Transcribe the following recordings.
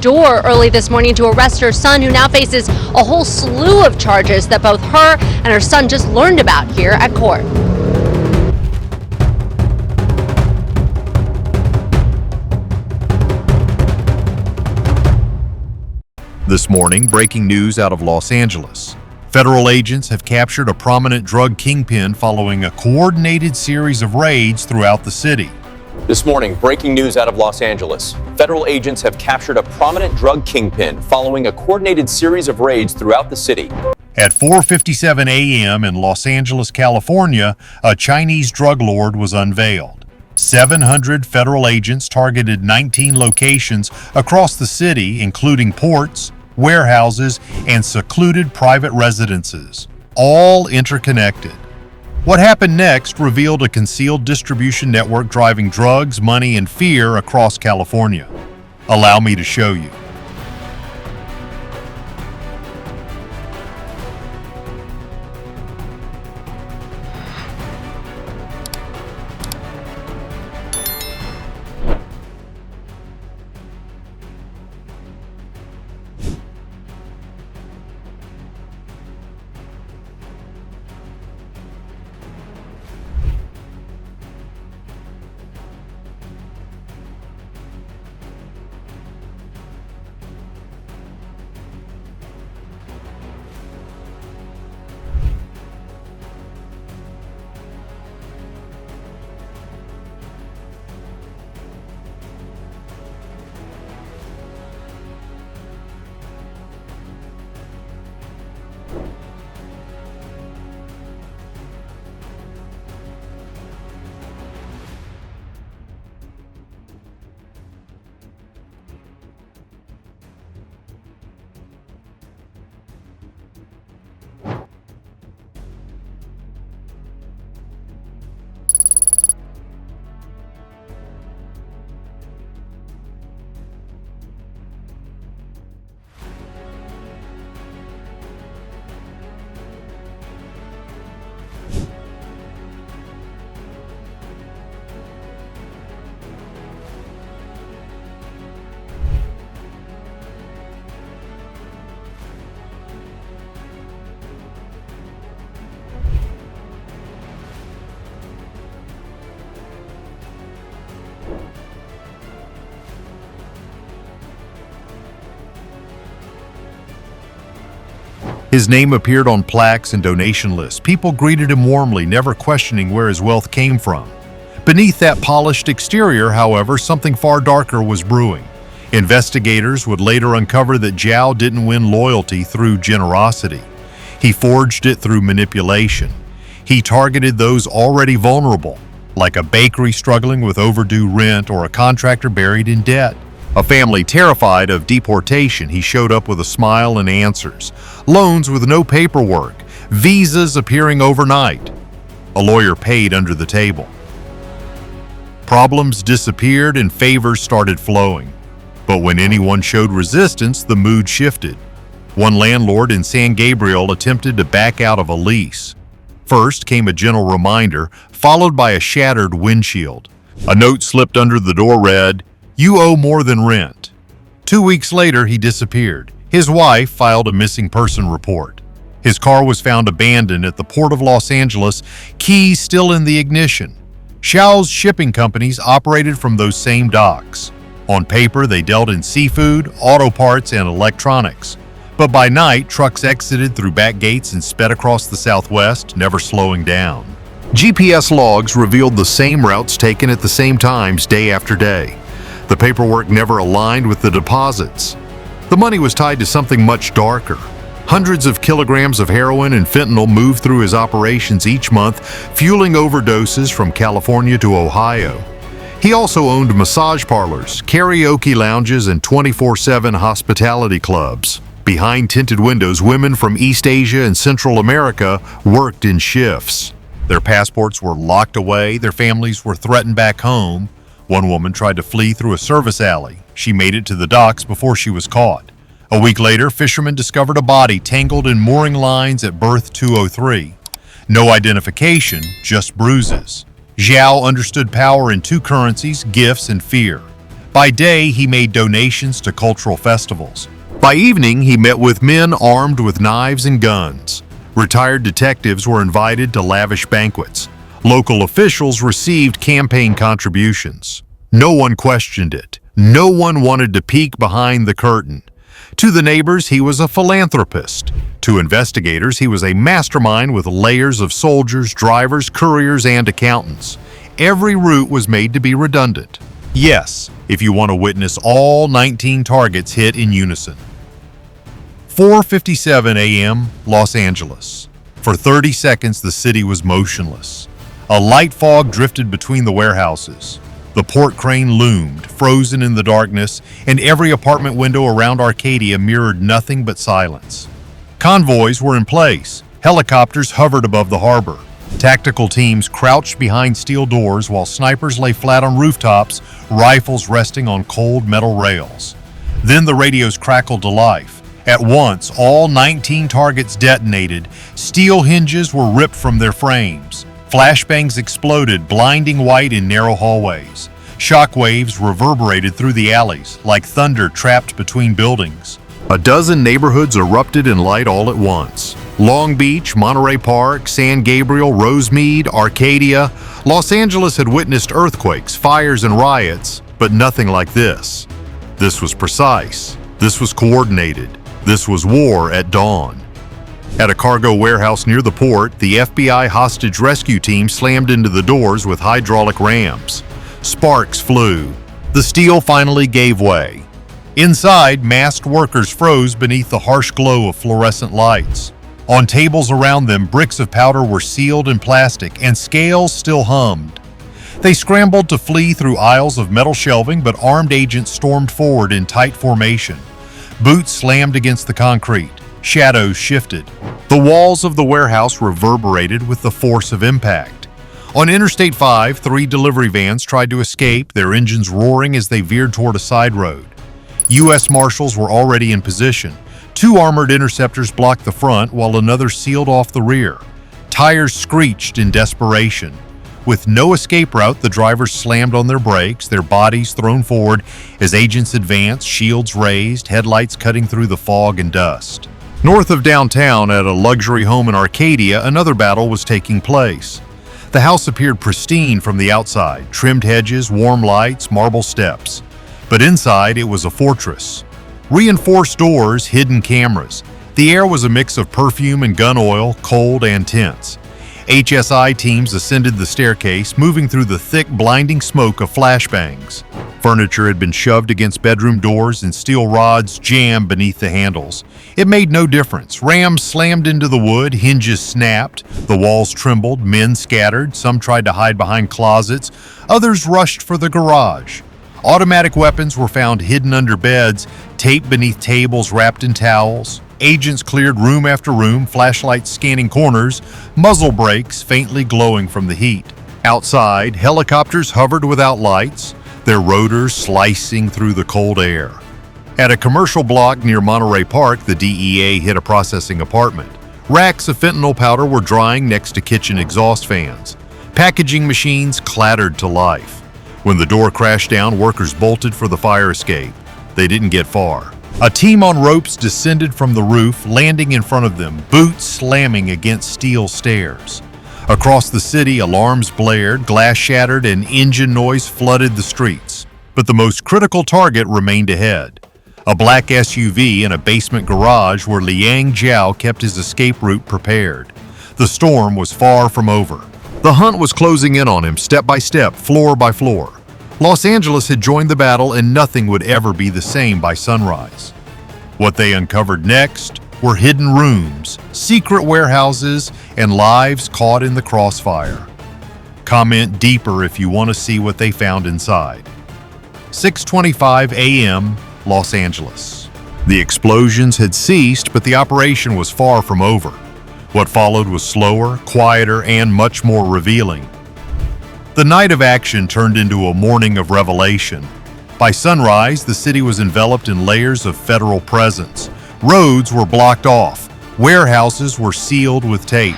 door early this morning to arrest her son, who now faces a whole slew of charges that both her and her son just learned about here at court. This morning, breaking news out of Los Angeles. Federal agents have captured a prominent drug kingpin following a coordinated series of raids throughout the city. This morning, breaking news out of Los Angeles. Federal agents have captured a prominent drug kingpin following a coordinated series of raids throughout the city. At 4:57 a.m. in Los Angeles, California, a Chinese drug lord was unveiled. 700 federal agents targeted 19 locations across the city, including ports, warehouses, and secluded private residences, all interconnected. What happened next revealed a concealed distribution network driving drugs, money, and fear across California. Allow me to show you. His name appeared on plaques and donation lists. People greeted him warmly, never questioning where his wealth came from. Beneath that polished exterior, however, something far darker was brewing. Investigators would later uncover that Zhao didn't win loyalty through generosity. He forged it through manipulation. He targeted those already vulnerable, like a bakery struggling with overdue rent or a contractor buried in debt. A family terrified of deportation, he showed up with a smile and answers. Loans with no paperwork, visas appearing overnight. A lawyer paid under the table. Problems disappeared and favors started flowing. But when anyone showed resistance, the mood shifted. One landlord in San Gabriel attempted to back out of a lease. First came a gentle reminder, followed by a shattered windshield. A note slipped under the door read, "You owe more than rent." 2 weeks later, he disappeared. His wife filed a missing person report. His car was found abandoned at the Port of Los Angeles, keys still in the ignition. Zhao's shipping companies operated from those same docks. On paper, they dealt in seafood, auto parts, and electronics. But by night, trucks exited through back gates and sped across the southwest, never slowing down. GPS logs revealed the same routes taken at the same times day after day. The paperwork never aligned with the deposits. The money was tied to something much darker. Hundreds of kilograms of heroin and fentanyl moved through his operations each month, fueling overdoses from California to Ohio. He also owned massage parlors, karaoke lounges, and 24/7 hospitality clubs. Behind tinted windows, women from East Asia and Central America worked in shifts. Their passports were locked away, their families were threatened back home. One woman tried to flee through a service alley. She made it to the docks before she was caught. A week later, fishermen discovered a body tangled in mooring lines at berth 203. No identification, just bruises. Zhao understood power in two currencies, gifts and fear. By day, he made donations to cultural festivals. By evening, he met with men armed with knives and guns. Retired detectives were invited to lavish banquets. Local officials received campaign contributions. No one questioned it. No one wanted to peek behind the curtain. To the neighbors, he was a philanthropist. To investigators, he was a mastermind with layers of soldiers, drivers, couriers, and accountants. Every route was made to be redundant. Yes, if you want to witness all 19 targets hit in unison. 4:57 a.m., Los Angeles. For 30 seconds, the city was motionless. A light fog drifted between the warehouses. The port crane loomed, frozen in the darkness, and every apartment window around Arcadia mirrored nothing but silence. Convoys were in place. Helicopters hovered above the harbor. Tactical teams crouched behind steel doors while snipers lay flat on rooftops, rifles resting on cold metal rails. Then the radios crackled to life. At once, all 19 targets detonated. Steel hinges were ripped from their frames. Flashbangs exploded, blinding white in narrow hallways. Shockwaves reverberated through the alleys, like thunder trapped between buildings. A dozen neighborhoods erupted in light all at once. Long Beach, Monterey Park, San Gabriel, Rosemead, Arcadia. Los Angeles had witnessed earthquakes, fires, and riots, but nothing like this. This was precise. This was coordinated. This was war at dawn. At a cargo warehouse near the port, the FBI hostage rescue team slammed into the doors with hydraulic rams. Sparks flew. The steel finally gave way. Inside, masked workers froze beneath the harsh glow of fluorescent lights. On tables around them, bricks of powder were sealed in plastic, and scales still hummed. They scrambled to flee through aisles of metal shelving, but armed agents stormed forward in tight formation. Boots slammed against the concrete. Shadows shifted. The walls of the warehouse reverberated with the force of impact. On Interstate 5, 3 delivery vans tried to escape, their engines roaring as they veered toward a side road. U.S. Marshals were already in position. 2 armored interceptors blocked the front, while another sealed off the rear. Tires screeched in desperation. With no escape route, the drivers slammed on their brakes, their bodies thrown forward as agents advanced, shields raised, headlights cutting through the fog and dust. North of downtown, at a luxury home in Arcadia, another battle was taking place. The house appeared pristine from the outside, trimmed hedges, warm lights, marble steps. But inside, it was a fortress. Reinforced doors, hidden cameras. The air was a mix of perfume and gun oil, cold and tense. HSI teams ascended the staircase, moving through the thick, blinding smoke of flashbangs. Furniture had been shoved against bedroom doors and steel rods jammed beneath the handles. It made no difference. Rams slammed into the wood, hinges snapped, the walls trembled, men scattered, some tried to hide behind closets, others rushed for the garage. Automatic weapons were found hidden under beds, taped beneath tables wrapped in towels. Agents cleared room after room, flashlights scanning corners, muzzle brakes faintly glowing from the heat. Outside, helicopters hovered without lights, their rotors slicing through the cold air. At a commercial block near Monterey Park, the DEA hit a processing apartment. Racks of fentanyl powder were drying next to kitchen exhaust fans. Packaging machines clattered to life. When the door crashed down, workers bolted for the fire escape. They didn't get far. A team on ropes descended from the roof, landing in front of them, boots slamming against steel stairs. Across the city, alarms blared, glass shattered, and engine noise flooded the streets. But the most critical target remained ahead. A black SUV in a basement garage where Liang Jiao kept his escape route prepared. The storm was far from over. The hunt was closing in on him, step by step, floor by floor. Los Angeles had joined the battle, and nothing would ever be the same by sunrise. What they uncovered next were hidden rooms, secret warehouses, and lives caught in the crossfire. Comment deeper if you want to see what they found inside. 6:25 a.m., Los Angeles. The explosions had ceased, but the operation was far from over. What followed was slower, quieter, and much more revealing. The night of action turned into a morning of revelation. By sunrise, the city was enveloped in layers of federal presence. Roads were blocked off. Warehouses were sealed with tape.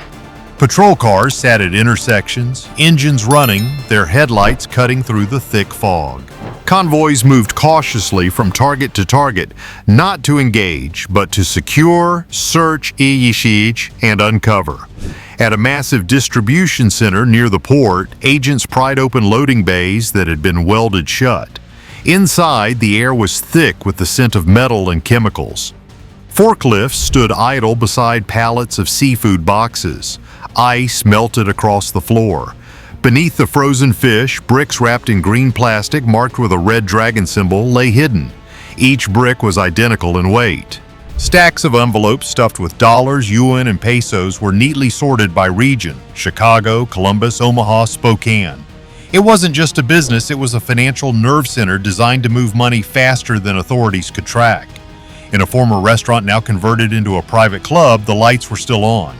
Patrol cars sat at intersections, engines running, their headlights cutting through the thick fog. Convoys moved cautiously from target to target, not to engage, but to secure, search, and uncover. At a massive distribution center near the port, agents pried open loading bays that had been welded shut. Inside, the air was thick with the scent of metal and chemicals. Forklifts stood idle beside pallets of seafood boxes. Ice melted across the floor. Beneath the frozen fish, bricks wrapped in green plastic marked with a red dragon symbol lay hidden. Each brick was identical in weight. Stacks of envelopes stuffed with dollars, yuan, and pesos were neatly sorted by region: Chicago, Columbus, Omaha, Spokane. It wasn't just a business, it was a financial nerve center designed to move money faster than authorities could track. In a former restaurant now converted into a private club, the lights were still on.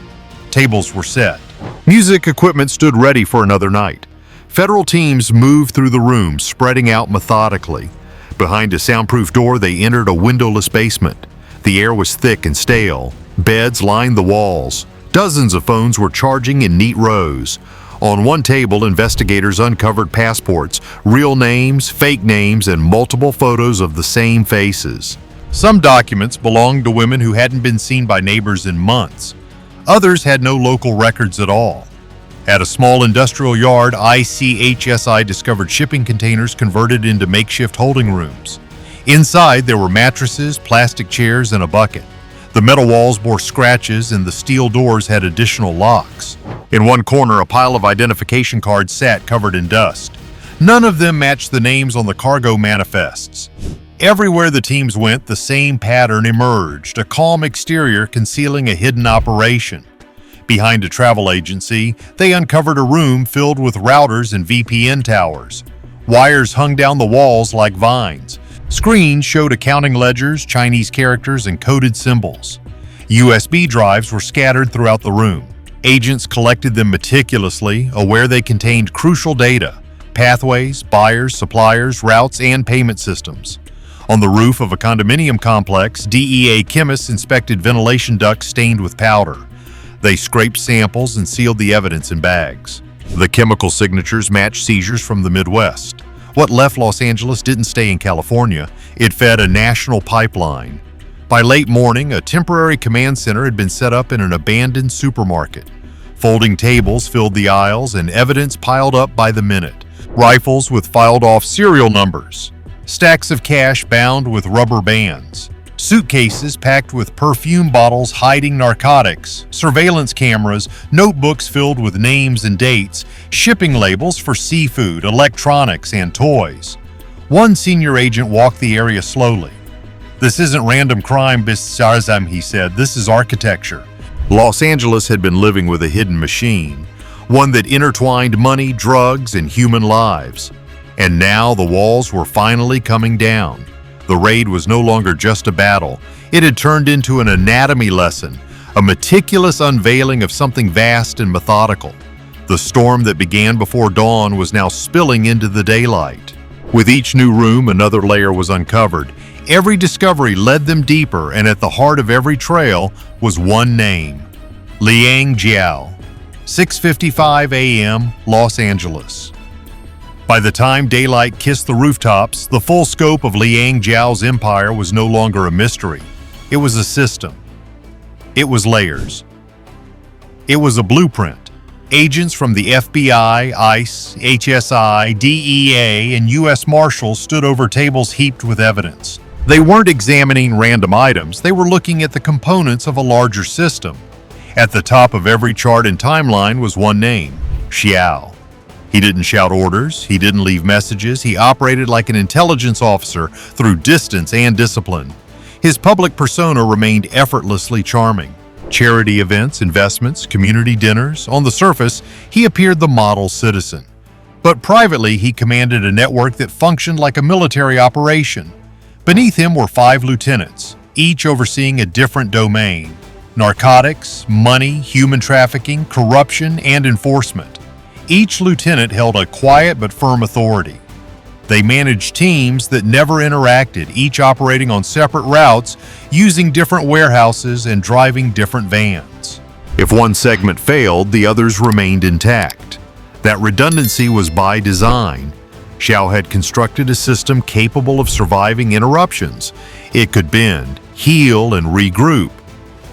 Tables were set. Music equipment stood ready for another night. Federal teams moved through the room, spreading out methodically. Behind a soundproof door, they entered a windowless basement. The air was thick and stale. Beds lined the walls. Dozens of phones were charging in neat rows. On one table, investigators uncovered passports, real names, fake names, and multiple photos of the same faces. Some documents belonged to women who hadn't been seen by neighbors in months. Others had no local records at all. At a small industrial yard, ICHSI discovered shipping containers converted into makeshift holding rooms. Inside, there were mattresses, plastic chairs, and a bucket. The metal walls bore scratches, and the steel doors had additional locks. In one corner, a pile of identification cards sat covered in dust. None of them matched the names on the cargo manifests. Everywhere the teams went, the same pattern emerged, a calm exterior concealing a hidden operation. Behind a travel agency, they uncovered a room filled with routers and VPN towers. Wires hung down the walls like vines. Screens showed accounting ledgers, Chinese characters, and coded symbols. USB drives were scattered throughout the room. Agents collected them meticulously, aware they contained crucial data: pathways, buyers, suppliers, routes, and payment systems. On the roof of a condominium complex, DEA chemists inspected ventilation ducts stained with powder. They scraped samples and sealed the evidence in bags. The chemical signatures matched seizures from the Midwest. What left Los Angeles didn't stay in California. It fed a national pipeline. By late morning, a temporary command center had been set up in an abandoned supermarket. Folding tables filled the aisles and evidence piled up by the minute. Rifles with filed-off serial numbers. Stacks of cash bound with rubber bands. Suitcases packed with perfume bottles hiding narcotics. Surveillance cameras, notebooks filled with names and dates, shipping labels for seafood, electronics, and toys. One senior agent walked the area slowly. "This isn't random crime, Bissarzam," he said. "This is architecture." Los Angeles had been living with a hidden machine, one that intertwined money, drugs, and human lives. And now the walls were finally coming down. The raid was no longer just a battle. It had turned into an anatomy lesson, a meticulous unveiling of something vast and methodical. The storm that began before dawn was now spilling into the daylight. With each new room, another layer was uncovered. Every discovery led them deeper, and at the heart of every trail was one name: Liang Jiao. 6:55 a.m., Los Angeles. By the time daylight kissed the rooftops, the full scope of Liang Jiao's empire was no longer a mystery. It was a system. It was layers. It was a blueprint. Agents from the FBI, ICE, HSI, DEA, and U.S. Marshals stood over tables heaped with evidence. They weren't examining random items, they were looking at the components of a larger system. At the top of every chart and timeline was one name: Xiao. He didn't shout orders, he didn't leave messages, he operated like an intelligence officer through distance and discipline. His public persona remained effortlessly charming. Charity events, investments, community dinners, on the surface, he appeared the model citizen. But privately, he commanded a network that functioned like a military operation. Beneath him were 5 lieutenants, each overseeing a different domain: narcotics, money, human trafficking, corruption, and enforcement. Each lieutenant held a quiet but firm authority. They managed teams that never interacted, each operating on separate routes, using different warehouses and driving different vans. If one segment failed, the others remained intact. That redundancy was by design. Xiao had constructed a system capable of surviving interruptions. It could bend, heal, and regroup.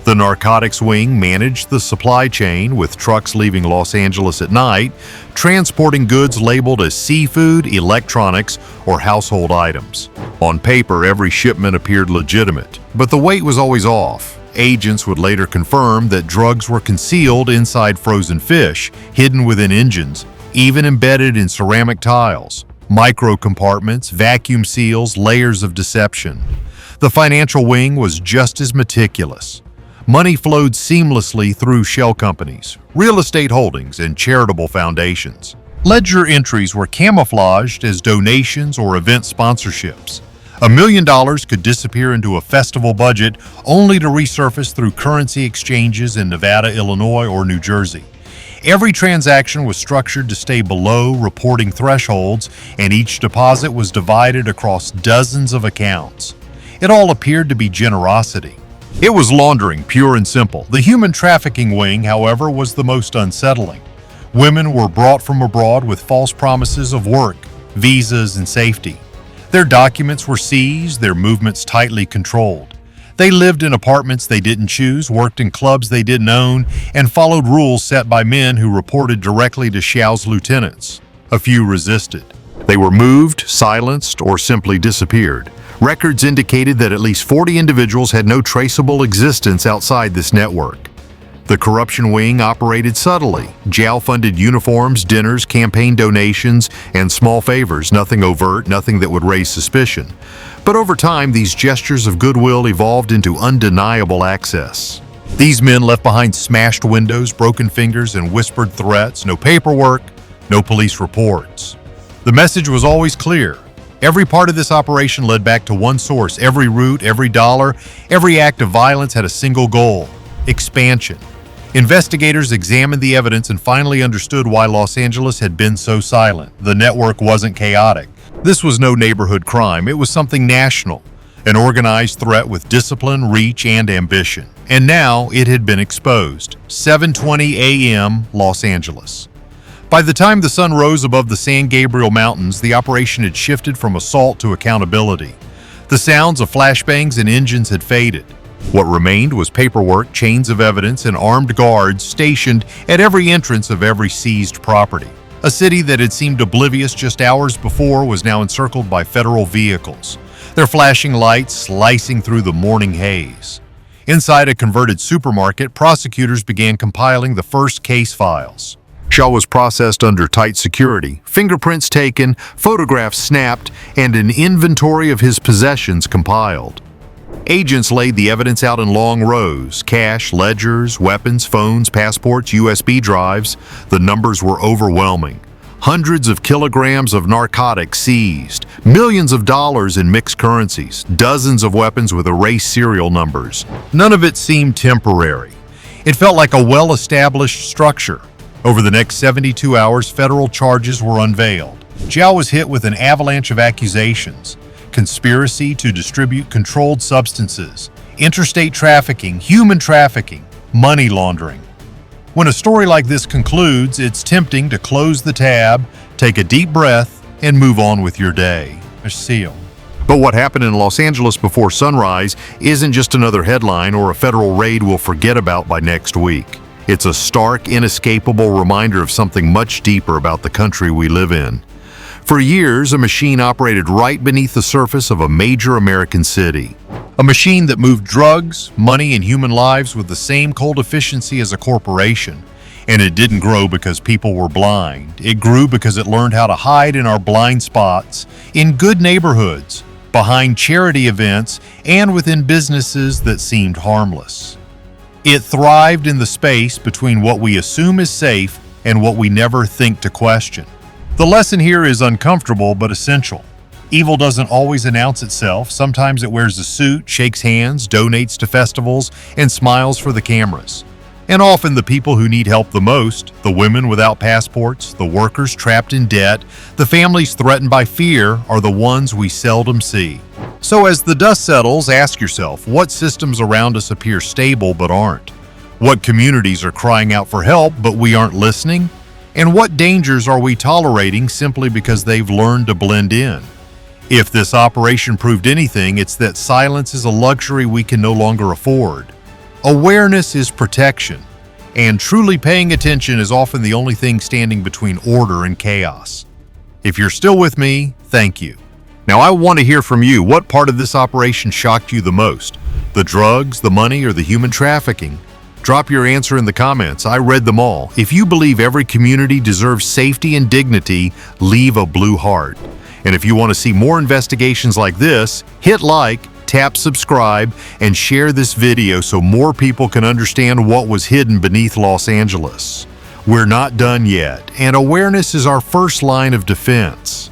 The narcotics wing managed the supply chain, with trucks leaving Los Angeles at night, transporting goods labeled as seafood, electronics, or household items. On paper, every shipment appeared legitimate, but the weight was always off. Agents would later confirm that drugs were concealed inside frozen fish, hidden within engines, even embedded in ceramic tiles, micro compartments, vacuum seals, layers of deception. The financial wing was just as meticulous. Money flowed seamlessly through shell companies, real estate holdings, and charitable foundations. Ledger entries were camouflaged as donations or event sponsorships. $1 million could disappear into a festival budget only to resurface through currency exchanges in Nevada, Illinois, or New Jersey. Every transaction was structured to stay below reporting thresholds, and each deposit was divided across dozens of accounts. It all appeared to be generosity. It was laundering, pure and simple. The human trafficking wing, however, was the most unsettling. Women were brought from abroad with false promises of work, visas, and safety. Their documents were seized, their movements tightly controlled. They lived in apartments they didn't choose, worked in clubs they didn't own, and followed rules set by men who reported directly to Xiao's lieutenants. A few resisted. They were moved, silenced, or simply disappeared. Records indicated that at least 40 individuals had no traceable existence outside this network. The corruption wing operated subtly. Zhao funded uniforms, dinners, campaign donations, and small favors, nothing overt, nothing that would raise suspicion. But over time, these gestures of goodwill evolved into undeniable access. These men left behind smashed windows, broken fingers, and whispered threats. No paperwork, no police reports. The message was always clear. Every part of this operation led back to one source. Every route, every dollar, every act of violence had a single goal: expansion. Investigators examined the evidence and finally understood why Los Angeles had been so silent. The network wasn't chaotic. This was no neighborhood crime. It was something national, an organized threat with discipline, reach, and ambition. And now it had been exposed. 7:20 a.m. Los Angeles. By the time the sun rose above the San Gabriel Mountains, the operation had shifted from assault to accountability. The sounds of flashbangs and engines had faded. What remained was paperwork, chains of evidence, and armed guards stationed at every entrance of every seized property. A city that had seemed oblivious just hours before was now encircled by federal vehicles, their flashing lights slicing through the morning haze. Inside a converted supermarket, prosecutors began compiling the first case files. Xiao was processed under tight security, fingerprints taken, photographs snapped, and an inventory of his possessions compiled. Agents laid the evidence out in long rows: cash, ledgers, weapons, phones, passports, USB drives. The numbers were overwhelming. Hundreds of kilograms of narcotics seized, millions of dollars in mixed currencies, dozens of weapons with erased serial numbers. None of it seemed temporary. It felt like a well-established structure. Over the next 72 hours, federal charges were unveiled. Zhao was hit with an avalanche of accusations: conspiracy to distribute controlled substances, interstate trafficking, human trafficking, money laundering. When a story like this concludes, it's tempting to close the tab, take a deep breath, and move on with your day. A seal. But what happened in Los Angeles before sunrise isn't just another headline or a federal raid we'll forget about by next week. It's a stark, inescapable reminder of something much deeper about the country we live in. For years, a machine operated right beneath the surface of a major American city. A machine that moved drugs, money, and human lives with the same cold efficiency as a corporation. And it didn't grow because people were blind. It grew because it learned how to hide in our blind spots, in good neighborhoods, behind charity events, and within businesses that seemed harmless. It thrived in the space between what we assume is safe and what we never think to question. The lesson here is uncomfortable but essential. Evil doesn't always announce itself. Sometimes it wears a suit, shakes hands, donates to festivals, and smiles for the cameras. And often the people who need help the most, the women without passports, the workers trapped in debt, the families threatened by fear, are the ones we seldom see. So as the dust settles, ask yourself, what systems around us appear stable but aren't? What communities are crying out for help but we aren't listening? And what dangers are we tolerating simply because they've learned to blend in? If this operation proved anything, it's that silence is a luxury we can no longer afford. Awareness is protection, and truly paying attention is often the only thing standing between order and chaos. If you're still with me, thank you. Now I want to hear from you. What part of this operation shocked you the most? The drugs, the money, or the human trafficking? Drop your answer in the comments. I read them all. If you believe every community deserves safety and dignity, leave a blue heart. And if you want to see more investigations like this, hit like, tap subscribe, and share this video so more people can understand what was hidden beneath Los Angeles. We're not done yet, and awareness is our first line of defense.